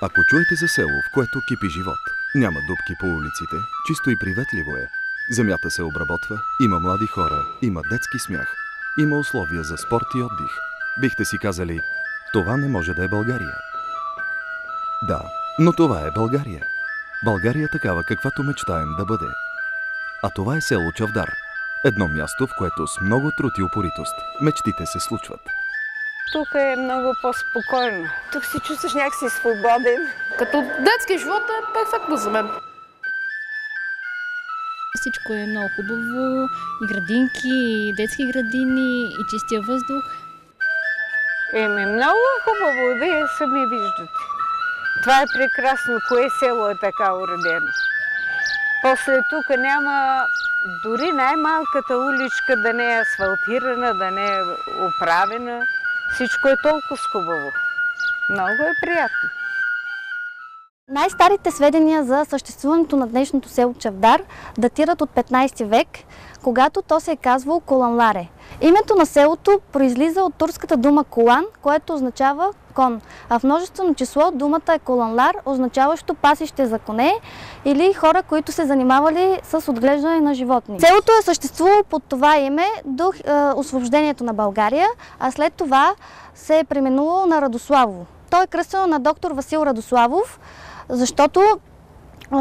Ако чуете за село, в което кипи живот, няма дупки по улиците, чисто и приветливо е, земята се обработва, има млади хора, има детски смях, има условия за спорт и отдих, бихте си казали, това не може да е България. Да, но това е България. България такава, каквато мечтаем да бъде. А това е село Чавдар. Едно място, в което с много труд и упоритост мечтите се случват. Тук е много по-спокойно. Тук се чувстваш някакси свободен. Като детски живот е перфектно за мен. Всичко е много хубаво. И градинки, и детски градини, и чистия въздух. Много хубаво, вие сами виждате. Това е прекрасно, кое село е така уредено. После тук няма дори най-малката уличка да не е асфалтирана, да не е оправена. Всичко е толкова хубаво. Много е приятно. Най-старите сведения за съществуването на днешното село Чавдар датират от 15 век, когато то се е казвало Коланларе. Името на селото произлиза от турската дума колан, което означава кон, а в множествено число думата е коланлар, означаващо пасище за коне или хора, които се занимавали с отглеждане на животни. Селото е съществувало под това име до освобождението на България, а след това се е преименувало на Радославово. То е кръстено на доктор Васил Радославов, защото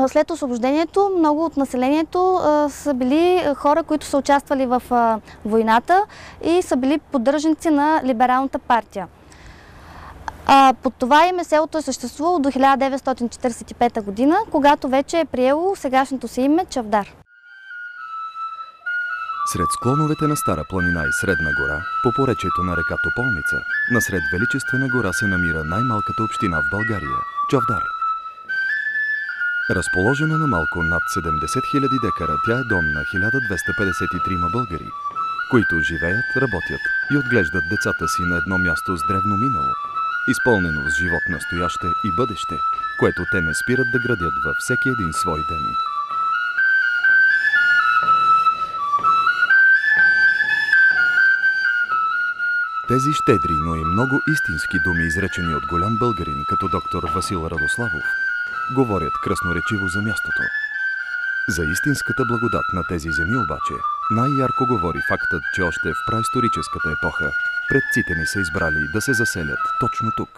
след освобождението много от населението са били хора, които са участвали в войната и са били поддръжници на либералната партия. Под това име селото е съществувало до 1945 година, когато вече е приело сегашното си име Чавдар. Сред склоновете на Стара планина и Средна гора, по поречието на река Тополница, насред Величествена гора се намира най-малката община в България – Чавдар. Разположена на малко над 70 000 декара, тя е дом на 1253 българи, които живеят, работят и отглеждат децата си на едно място с древно минало, изпълнено с живот настояще и бъдеще, което те не спират да градят във всеки един свой ден. Тези щедри, но и много истински думи, изречени от голям българин като доктор Васил Радославов, говорят красноречиво за мястото. За истинската благодат на тези земи обаче най-ярко говори фактът, че още в праисторическата епоха предците ни са избрали да се заселят точно тук.